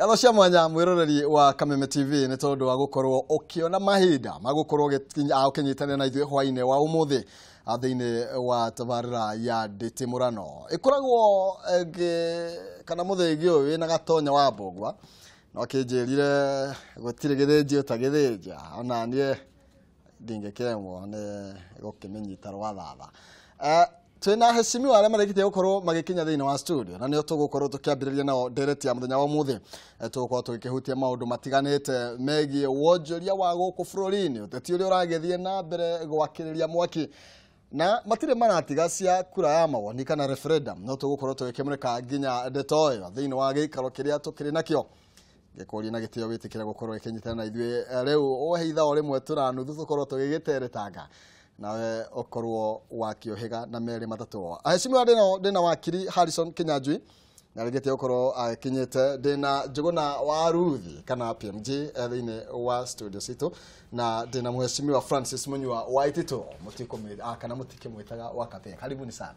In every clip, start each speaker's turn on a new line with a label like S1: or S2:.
S1: Gatho cia mwanya mwiroreri wa Kameme TV ni tondu wa gukorwo ukiona mahinda magukorwo ukinyitana na ithuĩ hwainĩ wa umuthi thiini wa tabarĩra ya nditimũrano ikoragwo kana mũthĩgi ũyũ wĩna gatonya wa mbũgwa no kĩnjĩrire gũtirĩ gĩthĩnji ũtagĩthĩnja ona niĩ ndingĩkĩremwo nĩ gũkĩmĩnyita rwa thatha. Twina heshimiwa arĩa marĩkĩtie gũkorwo magĩkinya thĩinĩ wa studio na nĩo tũgũkorwo tũkĩambĩrĩria nao ndereti ya mũthenya wa ũmũthĩ tũgũkorwo tũgĩkĩhutia maũndũ matiganĩte megiĩ wonjoria wa gũkũ bũrũri-inĩ ũteti ũrĩa ũragĩthiĩ na mbere gwakĩrĩria mwaki na matirĩ maratiga cia kura ya mawoni kana referendum no tũgũkorwo tũgĩkĩmũrĩka nginya ndeto ĩyo thĩinĩ wa gĩikaro kĩrĩa tũkĩrĩ nakĩo gĩkũria na gĩtĩo wĩtĩkĩra gũkorwo gĩkĩnyitana na ithuĩ rĩu ũheitha o rĩmwe tũranuthu tũkorwo tũgĩgĩteretanga nawe okorwo wakĩohĩga na merĩ matatũ. Aheshimiwa ndĩna wakiri Harrison Kinyanjui na rĩgĩte okorwo akinyĩte ndĩna Njũgũna wa Ruthi kana PMG thĩinĩ wa studio citũ na ndĩna mheshimiwa Francis Munyua wa Itito kana mũtikĩmwĩtaga wakate. Karibuni sana.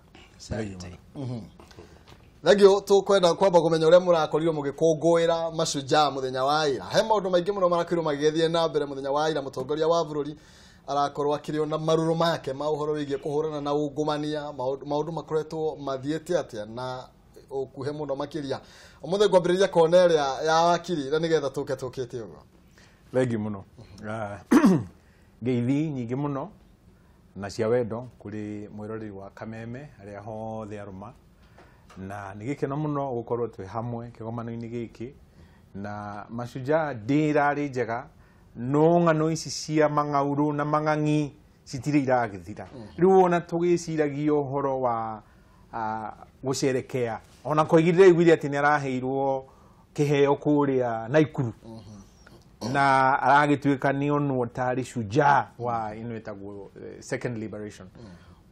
S1: Thagio tũkwenda kwamba kũmenya ũrĩa mũrakorirwo mũgĩkũngũĩra mashujaa mũthenya wa ira. He maũndũ maingĩ mũno marakorirwo magĩgĩthiĩ na mbere mũthenya wa ira mũtongoria wa bũrũri arakorwo akĩrĩo na marũrũ make ma ũhoro wĩgiĩ kũhũrana na ungumania maũndũ makoretwo mathiĩte atĩa na ukuhe mũno makĩria ũmũthĩ ngwambĩrĩria kona ĩrĩa ya wakiri na nĩgetha tũkĩte ũguo.
S2: Thengi mũno ngeithi nyingĩ mũno na cia wendo kũrĩ mwĩroreri wa Kameme arĩa hothe arũma na nĩ gĩkeno mũno gũkorwo twĩ hamwe kĩgomano-inĩ gĩkĩ na mashujaa ndĩrarĩ njega no ng'ano ici cia mang'aurũ na mang'ang'i citirĩ iragĩthira rĩu ona tũgĩciragia ũhoro wa gũcerekea ona koigire igwire atĩ nĩ araheirwo kĩheo kũrĩa Naikuru na aragĩtuĩka nĩ onwo tarĩ shujaa wa ino ĩtagwo second liberation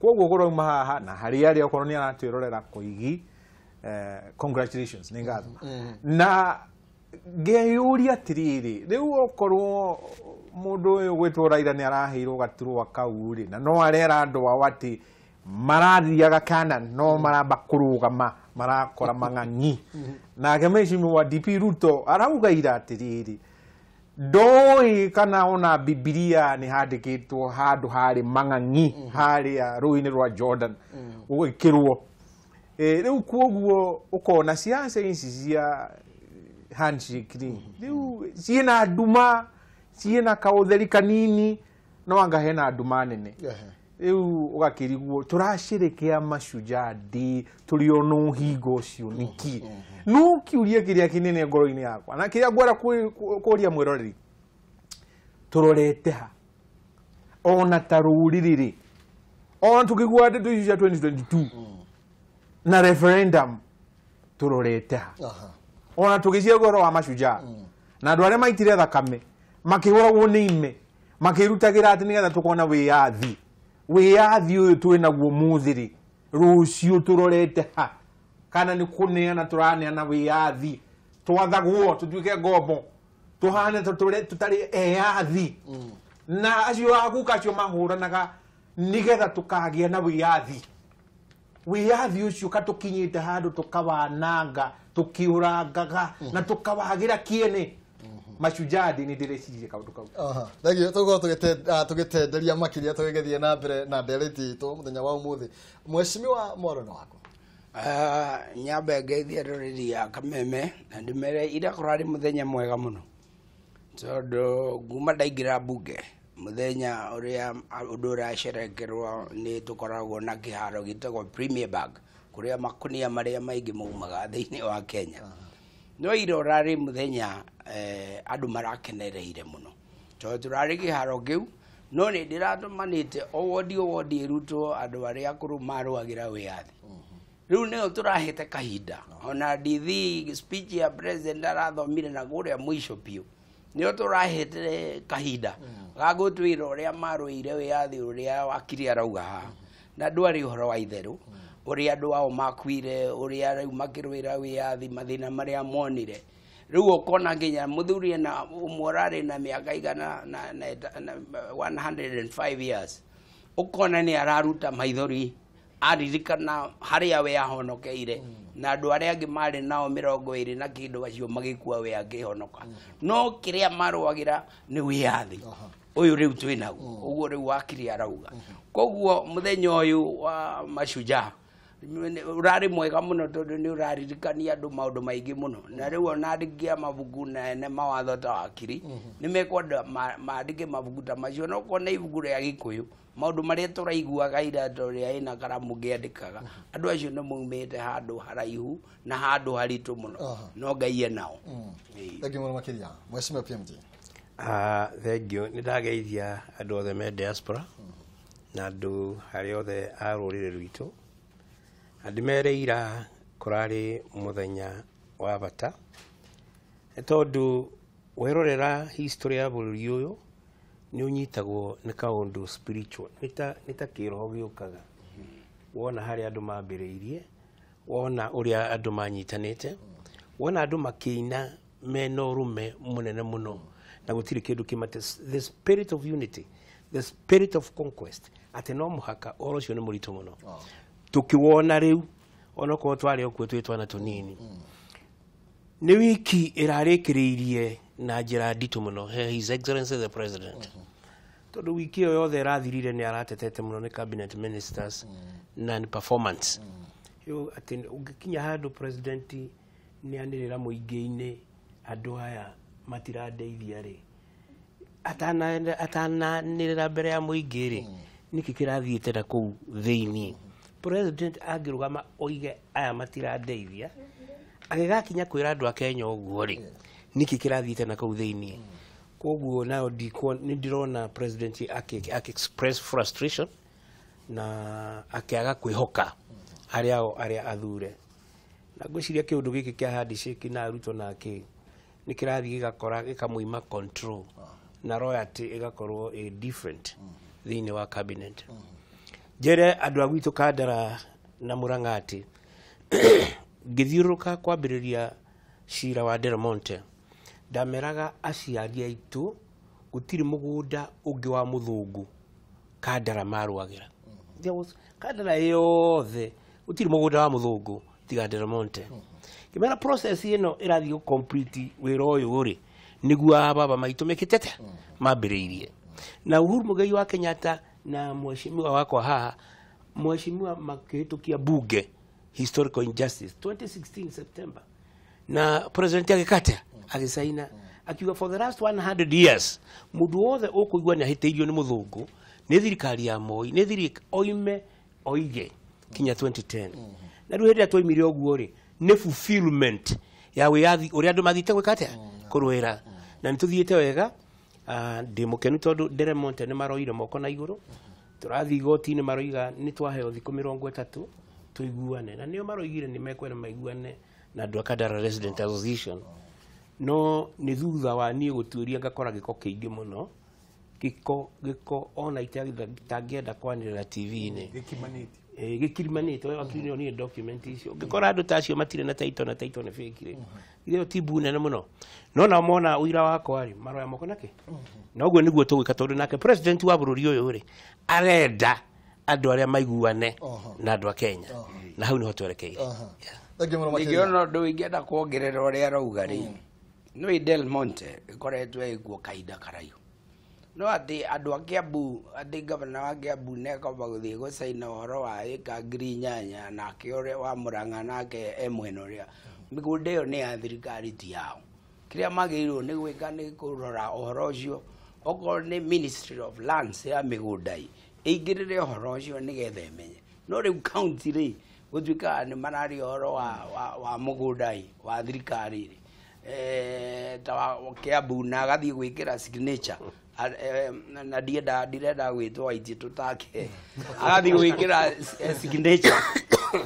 S2: koguo ũgũrauma haha na harĩ arĩa okorwo nĩ aratwĩrorera Koigi congratulations nĩ ngatho na ngeyũria atĩrĩrĩ rĩu okorwo mũndũ ũyũ gwĩtwo Raila nĩ araheirwo gaturwa kau rĩ na no arera andũ ao atĩ marathiaga kana no maramba kũrũgama marakora mang'ang'i nake mheshimiwa DP Ruto araugaira atĩrĩrĩ ndoĩ kana ona Bibilia nĩ handĩkĩtwo handũ harĩ mang'ang'i harĩa rũĩ-inĩ rwa Jordan ũgĩkĩrwo rĩu koguo ũkona ciaca ici cia handshake rĩu ciĩna nduma ciĩna kaũtheri kanini no anga hena nduma nene rĩu ũgakĩrigwo tũracerekea mashujaa day tũrĩ ona ũhingo ũcio niki no kiuria kĩrĩa kĩnene ngoro-inĩ yakwa na kĩrĩa ngwenda kũria mwĩroreri tũrorete ha ona ta rũrĩrĩ ona tũkĩgua ndeto ici cia 2022 na referendum tũrorete ha ona tũgĩcia ũhoro wa mashujaa na andũ arĩa maitire thakame makĩhũragwo nĩ ime makĩrutagĩra atĩ nĩgetha tũkona wĩyathi ũyũ twĩnaguo mũthĩ rũciũ tũrorete ha kana nĩ kũneana tũraneana wĩyathi twathagwo tũtuĩke ngombo tũhane tũtarĩ eyathi na acio akuka acio mahũranaga nĩgetha tũkagĩa na wĩyathi ũcio katũkinyĩte handũ tũkawananga tũkĩũrangaga na tũkawagĩra kĩene mashujaa nĩ ndĩreciria kaũndũ kau.
S1: Thegio tũgũkorwo tũgĩtenderia makĩria tũgĩgĩthiĩ na mbere na ndereti itũ mũthenya wa ũmũthĩ. Mheshimiwa Morono wako
S3: nyambe ngeithia rũrĩrĩ ya Kameme na ndĩmere ira kũrarĩ mũthenya mwega mũno tondũ nguma ndaingĩra mbunge mũthenya ũrĩa ũndũ ũracerekerwo nĩ tũkoragwo na kĩharo gĩtagwo Premier Bag kũrĩa makũnia marĩa maingĩ maumaga thĩinĩ wa Kenya no ira ũrarĩ mũthenya andũ marakenereire mũno tondũ tũrarĩ kĩharo kĩu no nĩ ndĩratũmanĩte o wondi ĩrutwo andũ arĩa akũrũ marũagĩra wĩyathi rĩu nĩo tũrahete kahinda ona ndithi speech ya president arathomire na kũrĩa mũico biũ nĩo tũrahete kahinda gagũtwĩra ũrĩa marũire wĩyathi ũrĩa wakiri arauga haha na ndwarĩ ũhoro wa itherũ ũrĩa andũ ao makuire ũrĩa rĩu makĩrũĩra wĩyathi mathĩna marĩa monire rĩu ũkona nginya mũthuri na ũmwe ũrarĩ na mĩaka igana na 105 years ũkona nĩ araruta maithori aririkana haria we ahonokeire na andu aria angi mari nao 20 na kindu acio magikua we angihonoka no kiria marwagira ni wiathi uyu riu twinaguo uguo riu wakiri arauga koguo muthenya uyu wa mashujaa urari mwega muno tondu ni uraririkania andu maundu maingi muno na riu ona ndikia mabuku na ene mawatho ta wakiri ni mekwenda maandike mabuku ta macio no kona ibuku ria Gikuyu maundu maria turaiguaga irato ria ina karamu ngiandikaga andu acio ni maumite handu haraihu na handu haritu muno no Ngai enao
S1: thank you makiria mheshimiwa PMG.
S4: Thank you ni ndageithia andu othe me diaspora na andu haria othe a rurire rwitu andimereira kurari muthenya wa bata tondu werorera history ya bururi uyu ni unyitagwo ni kaundu spiritual nita kiroho giukaga wona haria andu mambiriirie wona uria andu manyitanite wona andu makiina mena urume munene muno na gutiri kindu kimate the spirit of unity the spirit of conquest ati no muhaka oro cio ni murito muno tukiwona riu onoko twari okwe twitwana tunini ni wiki irarikiriirie na njira nditu muno his excellency the president tondu wiki yo yothe rathirire ni aratetete muno ni cabinet ministers na ni performance yo ati ungikinya handu president ni anirira muingiini andu aya matiradeithia ri atana nirira mbere ya muingi ri niki kirathiite na kuu thiini president agirugama oige aya matiradeithia agigakinya kwira andu a Kenya uguo ri niki kirathiite na kuu thiini koguo nao ni ndirona president express frustration na akiaga kwihoka aria athure na gwiciria kiundu giki kia handshake na Ruto nake ni kirathi gigakora gikamuima control na royalty igakorwo a different thiini wa cabinet jere andu agwitu Kandara na Murang'ati ngithiuruka kwambiriria shira wa Del Monte ndameraga aciari aitu gutiri mugunda ungi wa muthungu Kandara marwagira Kandara yothe gutiri mugunda wa muthungu tiga Del Monte kimera process ino irathi complete wira uyu uri niguo baba maitu mekitete mambiriirie na Uhuru Muigai wa Kenyatta na mheshimiwa wako haha mheshimiwa makitukia bunge historical injustice 2016 September na president agikata agisaina akiuga for the last 100 years mundu wothe ukuigwa ni ahiteirio ni muthungu ni thirikari ya Moi ni thirikari oime oige kinya 2010 na riu hĩndĩ twaimire ũguo ri ni fulfillment ya wiathi uri andu mathite gwikate kurwira na nituthiite wega ndi mukenu tondu Del Monte ni maroire moko na iguru turathi igoti ni maroiga ni twaheo thiku 30 tuiguane na nio maroigire ni mekwena maiguane na andu a Kandara Resident Association no ni thutha wa nie guturia ngakora giko kiingi muno giko ona itagienda kwanirira TV-ini gikirimanite we wakiri ni document icio ngikora andu tacio matire na taito ni fake ile tibu nene muno no na mona uira wako ari maroya moko nake na uguo niguo tugwika tondu nake president wa bururi uyu ri arenda andu aria maiguane na andu a Kenya na hau niho twerekeire
S3: ngiona ndu ingienda kuongerera uria arauga ri no Del Monte ikoretwo iguo kaida karaihu no ati andu a Kiambu ati governor wa Kiambu ne akamba guthii gucaina horo wa ika ngiri 8 na akiore wa Murang'a nake emweno ria migunda iyo ni ya thirikari ti yao kiria magirirwo ni gwika ni kurora uhoro ucio okorwo ni Ministry of Lands ya migunda ingirire uhoro ucio ni getha imenye no riu county ri gutuika ni marari uhoro wa mugunda wa thirikari ri ta wa Kiambu na gathii gwikira signature na ndirenda gwitwo aiti tutake agathi gwikira signature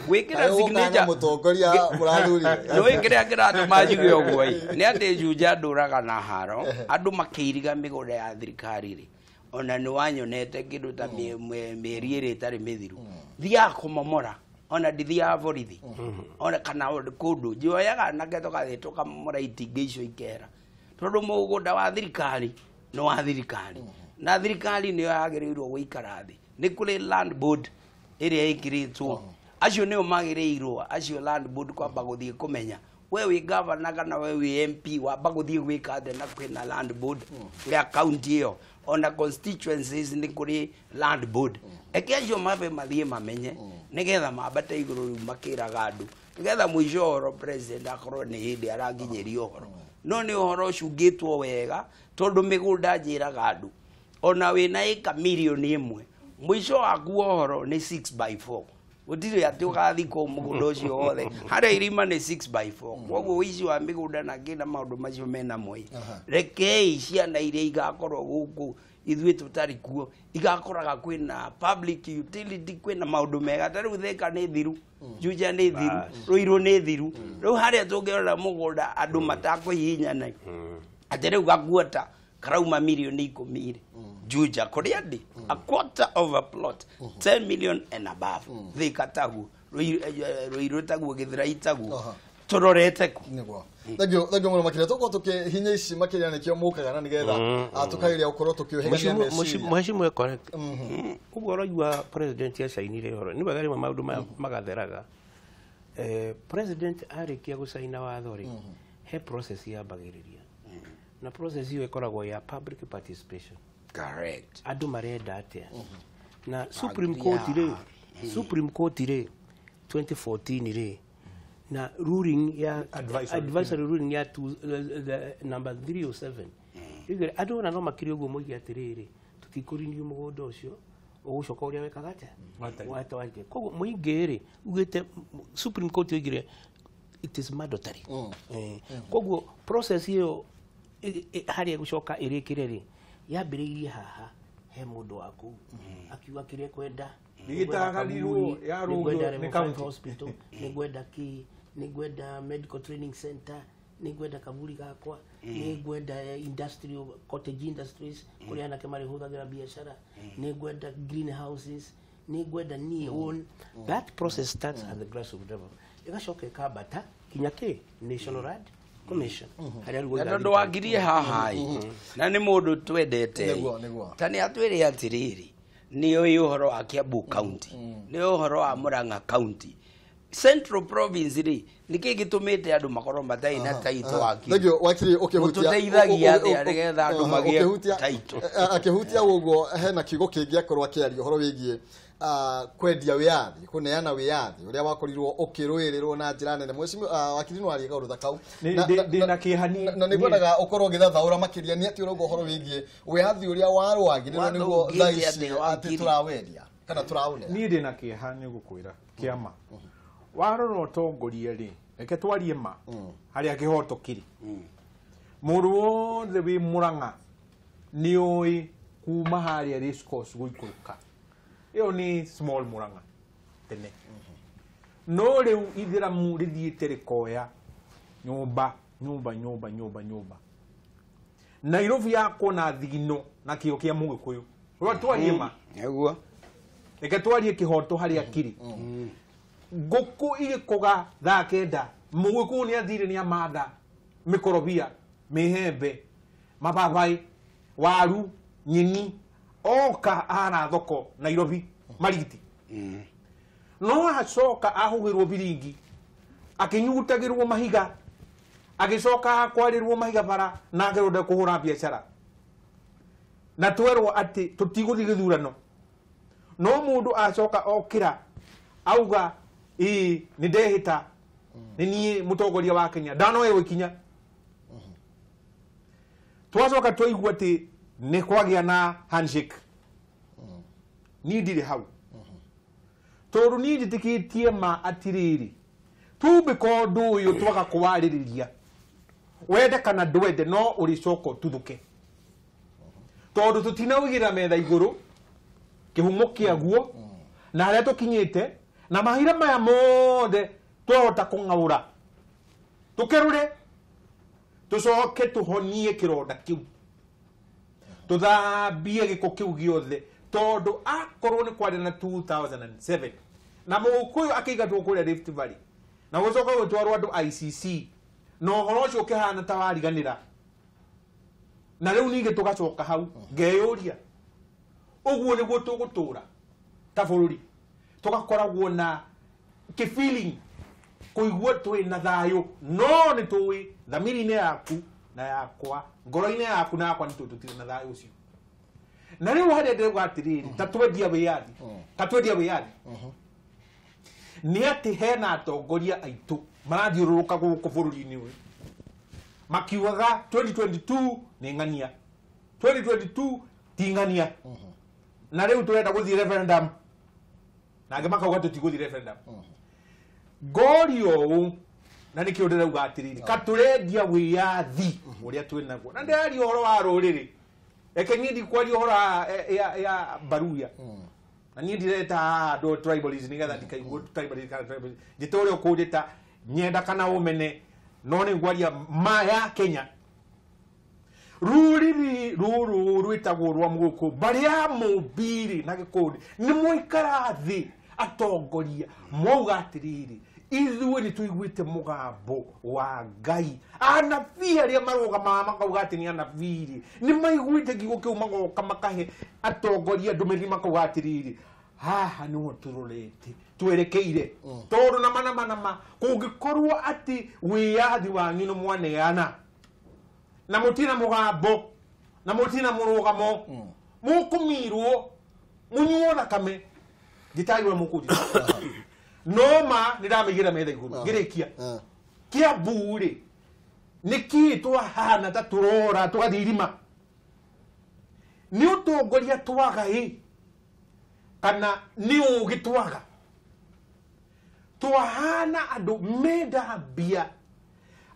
S3: gwikira signature
S1: mutongoria murathuri
S3: no wikira ngirathu majuge ogwo ni ati juja nduraga na haro andu makiiriga migunda ya thirikari ri ona ni wanyonete kindu ta mieri iri tari mithiru thia kumomora ona ndithia borithi ona kana kundu njoyaga nake tukathituka muraitinge icio ikera tondu mugunda wa thirikari no wa thirikari na thirikari ni yagirirwo guikara thi ni kuri land board iria ikiritwo acio nio magireirwo acio land board kwamba guthie kumenya we wi governor kana we wi MP wamba guthie gwika athe na kwina land board ya county iyo ona constituencies ni kuri land board eke acio mabe mathie mamenye nigetha mambate iguru makiraga andu nigetha mwisho horo president akorwo ni hindi aranginyeria horo no ni horo cungitwo wega tondu migunda njiraga andu ona wina ika milioni imwe mwisho waku horo ni 6/4 gutire ati ugathi ko mugunda ucio wothe haria irima ni 6/4 koguo wici wa migunda na ngina maundu macio mena moi rekei ciana iria igakorwo guku ithuĩ tutari kuo igakoraga kwina public utility kwina maundu mega tariu Thika ni thiru Juja ni thiru Ruiru ni thiru riu haria tungirora mugunda andu matakũhihinyana ati riu gakuota karauma milioni 10 Juja kuri andi a quarter of a plot 10 million and above Thika tagu Ruiru tagu Githurai tagu turorete ku
S1: niguo thagio muno makire toko tukihinya ici makire nikio mukaga na nigetha tukairia ukorwo tukihegania
S4: mheshimiwa correct ubwo roigwa president ya sainire horo ni bagari maundu magatheraga president arikia gusaina watho ri he process ya bagiriria na process hiyo ikoragwo ya public participation
S3: correct
S4: andu marenda atia na Supreme Court ri 2014 ri na ruling ya advisory ruling ya number 307 igere andu na no makiri uguo moigi atiriri tutikurinio mugunda ucio ugucoka uria wekaga atia wata wake koguo muingiri ugite Supreme Court igire it is mandatory koguo process hiyo haria gucoka irikireri yambiriirie haha he mundu waku akiuga kire kwenda
S2: nigitaganirwo ya rugo
S4: ni county hospital nigwenda ki nigwenda medical training center nigwenda kaburi gakwa nigwenda industrial cottage industries kuria na kemari huthagira biashara nigwenda greenhouses nigwenda ni own that process starts at the grassroots level igacoka kabata kinyake National Road Commission haria rugo
S3: ndo wagirie haha na ni mundu twendete tani atwire atiriri ni uhoro wa Kiambu county ni uhoro wa Murang'a county Central province ri niki gitumite andu makorwo matai na taito waki
S1: thagio wakiri ukihutia
S3: tuteithagia atia nigetha andu magie taito
S1: akihutia uguo hena kigo kingi akorwo akiaria horo wigie kwendia wiathi kuneana wiathi uria wakorirwo ukiruirirwo na njira nene mheshimiwa wakiri no ari gauru thakau
S2: ndina kihani
S1: na nigwendaga ukorwo githathaura makiria ni ati urogo horo wigie wiathi uria warwagiriro niguo thaici ati turawendia kana turaune
S2: ni ndina kihani gukwira kiama warora utongoria ri reke twarie ma haria kihoto kiri mundu wothe wi Murang'a ni oi kuma haria discourse guikuruka iyo ni small Murang'a tene no riu ithiramu rithiite rikoya nyumba Nairobi yako na thigino na kio kia Mugikuyu ro twarie ma
S3: eguo
S2: reke twarie kihoto haria kiri nguku igikoga thaa kenda Mugikuyu ni athire ni amanda mikorobia mihembe mababai waru nyeni oka ara thoko Nairobi marigiti no acoka ahugirwo biringi akinyutagirwo mahiga agicoka akwarirwo mahiga bara na agironda kuhura biashara na twerwo ati tutiguthi githurano no mundu acoka okira auga ni ndehita ni nie mutongoria wa Kenya ndano yewe kinya twacoka twaigua ati ni kwagia na handshake ni ndire hau tondu ni nditikitie ma atiriri tubiko ndu uyu twaga kuwaririria wende kana ndwende no uricoko tuthuke tondu tutinaugira metha iguru kihumo kiaguo na haria tukinyite na mahira maya mothe twahota kungaura tukirure tucoke tuhonie kironda kiu tuthambie giko kiu giothe tondu akorwo ni kwari na 2007 na Mugikuyu akigatwo kuria Rift Valley na gucoka gutwarwo andu ICC no horo ucio ukihana ta wariganira na riu ninge tugacoka hau ngeyuria uguo niguo tugutura ta bururi tugakoragwo na ki feeling kuigua twi na thayo no ni tui thamiri-ini yaku na yakwa ngoro-ini yaku na yakwa ni tutire na thayo ucio na riu hade ndego atiriri tatwendia wiyathi tatwendia wiyathi ni ati hena atongoria aitu marathiururuka guku bururi-ini uyu makiugaga 2022 ni ng'ania 2022 ti ng'ania na riu turenda guthii referendum na ange makauga tutiguthii referendum gorio na nä kä å ndä rauga atä rä rä katårendia wä yathi å rä a twä naguo na ndäraria å horo wa rå rä rä reke niä ndikwaria å horo ya baruya na niä ndireta andå tribalism nä getha ndikaiguo njä ta å rä a å kå njä ta nyenda kana å mene no nä ngwaria ma ya Kenya rå rä rä rå rå rwä tagwo rwa må gå kå mbarä a må mbirä na gä kå ndä nä mwaikara thä atongoria mwauga atä rä rä ithuĩ nĩ tũiguĩte mũgambo wa Ngai anabii arĩa marũgamaga makauga atĩ nĩ anabii nĩ maiguĩte kiugo kĩu magoka makahe atongoria ndũmĩrĩri makauga atĩrĩrĩ haha nĩho tũrorete twerekeire tondũ nama kũngĩkorwo atĩ wĩyathi wanyu nĩ mwaneana na mũtirĩ na mũgambo na mũtirĩ na mũrũgamo mũkũmirwo mũnyuo thakame gĩtari ũrĩa mũkũnjĩra noma nĩndamĩigĩra metha igũrũ ngĩrĩkia Kiambu rĩ nĩkĩ twahana ta tũrora tũgathirima nĩ ũtongoria twaga kana nĩ ũgĩ twaga twahana andũ mendambia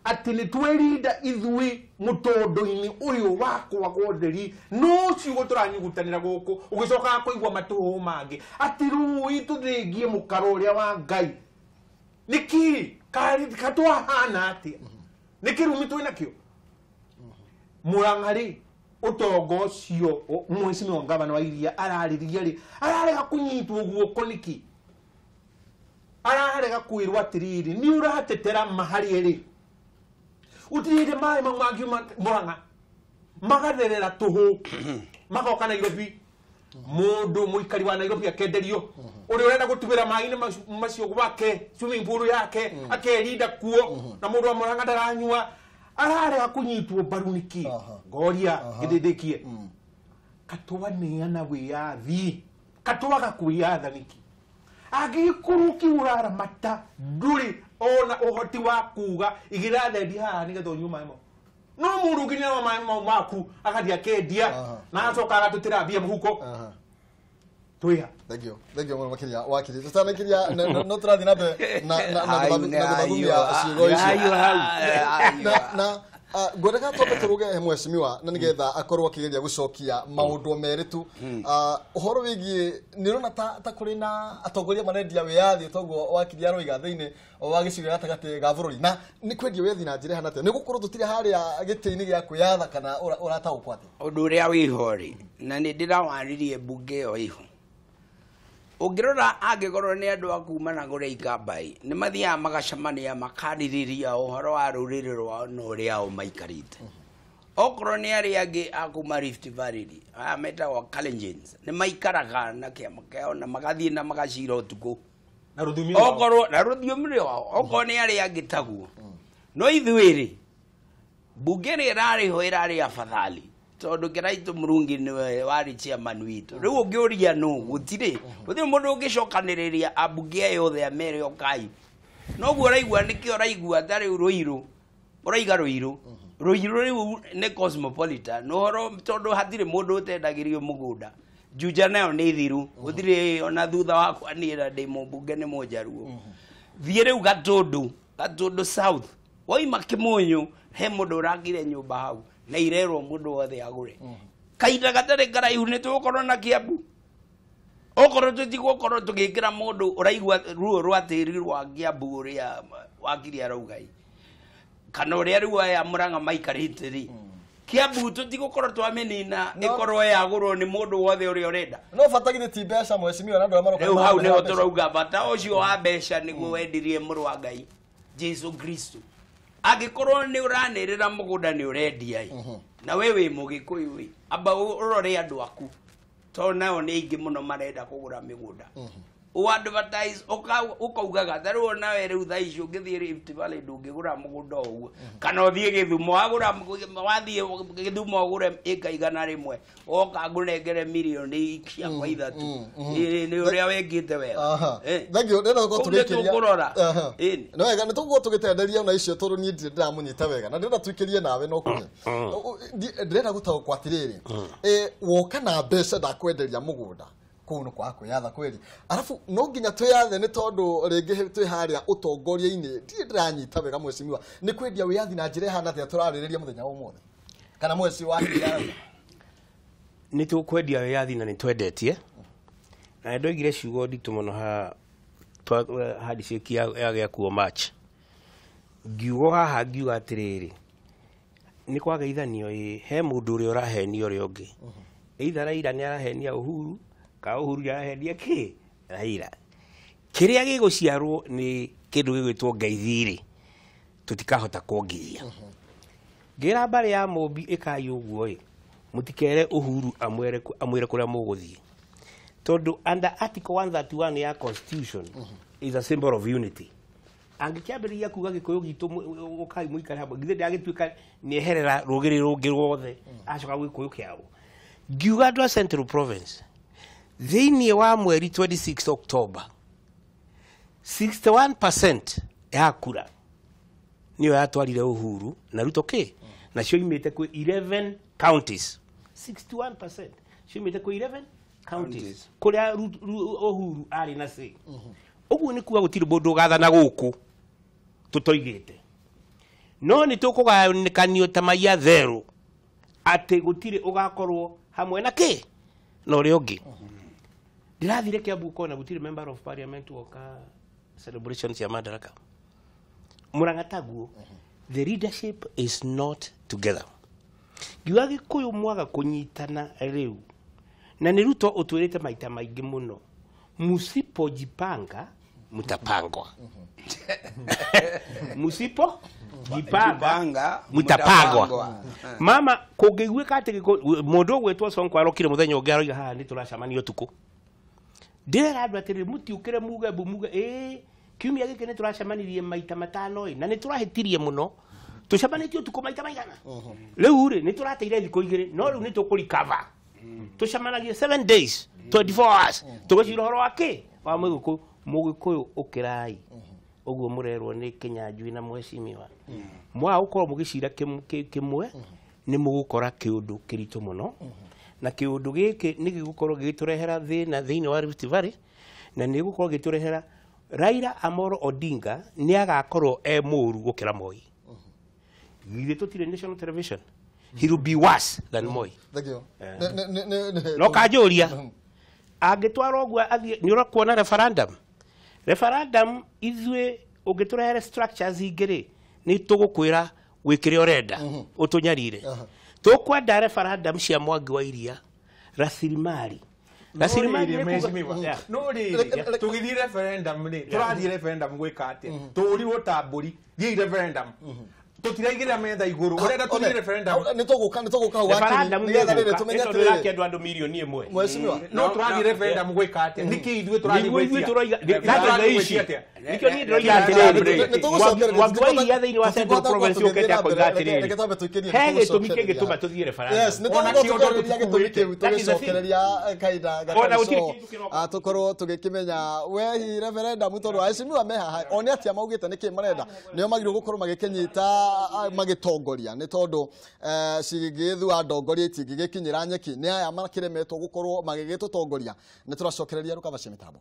S2: atĩ nĩ twelinda ithuĩ mũtondo-inĩ ũyũ wa kwaga ũtheri no ũcio tũranyugutanĩra gũkũ ũgĩcokaga kũigua matũhũ mangĩ atĩ rũĩ tũthengie mũkaro ũrĩa wa Ngai nĩkĩ katwahana atĩa nĩkĩ rumi twĩ nakĩo Mũrang'a rĩ ũtongo ũcio mheshimiwa ngavana wa Iria ararĩria rĩ ararega kũnyitwo guoko nĩkĩ ararega kwĩrwo atĩrĩrĩ nĩ ũratetera mahari rĩ utirire mai mangi Mũrang'a magatherera tuhu magoka Nairobi mundu muikari wa Nairobi akenderio uri urenda gutubira mai-ini macio gwake swimming pool yake akerinda kuo na mundu wa Mũrang'a ndaranyua ararega kunyitwo mbaru niki ngoria githithikie katwaneana wiyathi katwaga kwiyatha niki agikuruki urara mata nduri ona uhoti wa kuga igirathendi haha nigetha nyuma imo no mundu nginya mai maku akathia kendia na acoka agatutira mbia muhuko twiha
S1: thank you muno makiria wakiri tutanakiria no turathi na guthathumia ciugo icio na ngwendeka twambe turuge mheshimiwa na nigetha akorwo akigeria gucokia maundu meritu uhoro wigie nirona ta kuri na atongoria marendia wiyathi toguo wakiri aroiga thiini wa gicigo gatagati ga bururi na ni kwendia wiyathi na njira hana te ni gukorwo tutire haria giti-ini gia kwiyatha kana urataukwo ati
S3: undu uria wihori na ni ndirawaririe mbunge o ihu ungirora angikorwo ni andu akuma na guria ikambai ni mathiaga magacamania makaririria uhoro wa ruriri rwao na uria o maikarite okorwo ni aria angi akuma Rift Valley aya metagwo Kalenjins ni maikaraga na kiama kiao na magathie na magacira utuku
S2: na ruthiomi
S3: okorwo na ruthiomi rwao okorwo ni aria angi taguo no ithuiri mbunge ni irariho irari afadhali tondu kiraitu Murungi niwe wari chairman witu riu ungiuria no gutire uthi mundu ungicokaniriria abunge yothe amere okai no guo raigua nikio raigua tari ruiru uraiga ruiru riu ni cosmopolitan no horo tondu hatire mundu utendagirio mugunda juja nayo ni thiru gutire ona thutha wa kwanira ndi mbunge ni mojaruo thie riu Gatundu south waima Kimunyu he mundu uragire nyumba hau na irerwo mundu wothe agure kaida gatare karaihu ni tukorwo na Kiambu okorwo tutigukorwo tugikira mundu uraigua ruo rwa tiri rwa Kiambu uria wakiri araugai kana uria riu aya Mũrang'a maikarite ri Kiambu tutigukorwo twamenina ikorwo yagurwo ni mundu wothe uria urenda
S1: no fatagire ti mbeca mheshimiwa na andu amaroka
S3: riu hau niho turauga bata ucio wa mbeca niguo wendirie mũrũ wa Ngai Jesu Kristo agikorwo ni uranirira mugunda ni urendia na wewe mugikuyu wi amba urore andu aku to nao ni ingi muno marenda kugura migunda advertise ukaugaga taru na we riu tha icio ngithie Rift Valley ndungigura mugunda uguo kana uthie Githumo wagura wathie Githumo ugure eka igana rimwe oka ngurengere milioni cia kwa ithatu ni uria wengite wega
S1: thagio ndenda gukorwo tugikiria
S3: kurora
S1: no wega ni tuguo tugitenderia na icio turu ni ndiramunyita wega na ndenda twikirie nawe no kuge ndenda gutago kwa tiriri woka na mbeca ndakwenderia mugunda kuno kwa kwiyatha kweli arafu no nginya twiyathe ni tondu ringi twi haria utongoria-ini ndiranyita wega mwecimiwa ni kwendia wiyathi na njira hana tia turaririria muthenya umothe kana mweci wa hiya
S4: ni tukwendia wiyathi na ni twendetie na ndoigire ciugo nditu muno hadi ciki ya kuo match ngiugo haha ngiuga atiriri ni kwageithanio he mundu uri urahenio uri ungi either Raila ni arahenia Uhuru ka Uhuru yarahenia ki Raila kiria giguciarwo ni kindu gigwitwo Ngaithiri tutikahota kuongiria ngira mbari ya Mumbi ikayo uguo mutikere Uhuru amwere kuria muguthie tondu under article 131 ya constitution is a symbol of unity angikiambiriria kuga gikuyu gitu ukai muikara hamwe githe ndagituika ni eherera rugiri rungi rwothe acoka gwikuyu kiao ngiuga ndwa Central Province thiini wa mweri 26 October 61% ya kura niyo yatwarire Uhuru na Ruto ki na cio imite ku 11 counties 61% cio imite ku 11 counties kuria Uhuru ari na si uguo ni kuga gutiri mundu gathana guku tutoigite no ni tukuganikanio tamaiya zero ati gutiri ugakorwo hamwe na ki no ri ungi ndirathire Kiambu kona gutiri member of parliament woka celebrations ya Madaraka Murangataguo the leadership is not together giwa gikuyu mwaga kunyitana riu na ni Ruto utwirite maita maingi muno musipojipanga mutapangwa musipo jipanga mutapangwa mama kugigwika ati mundu gwetwo Sonko arokire muthenya ungi aroiga haha ni turacamania utuku ndira andu atiri mutiukire muge kiumia giki ni turacamanirie maita matano na ni turahitirie muno tucamanitie utuku maita maigana riu ri ni turateire thiko igiri no riu ni tukurikava tucamanagie 7 days 24 hours tugocira horo wake wa mugikuyu ukirai uguo murerwo ni Kinyanjui na mwecimiwa mwa ukorwo mugicira kimwe ni mugukora kiundu kiritu muno na kiundu giki ni gigukorwo giturehera thina thiini wa Rift Valley na ni gigukorwo giturehera Raila Amolo Odinga ni agakorwo muru gukira Moi githe tutire national television he will be worse than Moi no kajuria agitwara ogwa ni urakuona referendum ithwe ugiturehera structures igiri ni tugukwira wikire orenda utunyarire tukwenda referendum cia Mwangi wa Iria rasilimali
S2: no tugithie referendum ni turathie referendum gwika atia turirwo tamburi thie referendum tutiraigire metha iguru urenda tuthie referendum
S1: ni tuguka
S4: referendum ni getha tumenye ati ndu andu milioni 1
S1: mwecimiwa
S2: no turathie referendum gwika atia niki ithwe turathie
S4: gwithia nikio ni ndoiga atiriri Mwangi wa Iria thiini wa Central Province ukete akoiga atiriri he gitumi kingituma tuthie referendum
S1: yes ni tugucokereria gitumi kiu tugicokereria kaida tukorwo tugikimenya wehi referendum tondu aicimiwa mehaha oni atia maugite niki marenda nio magiro gukorwo magikinyita magitongoria ni tondu cigigithu andongoria itingigikinyira nyeki ni aya makiremetwo gukorwo magigitutongoria ni turacokereria rukava cia mitambo.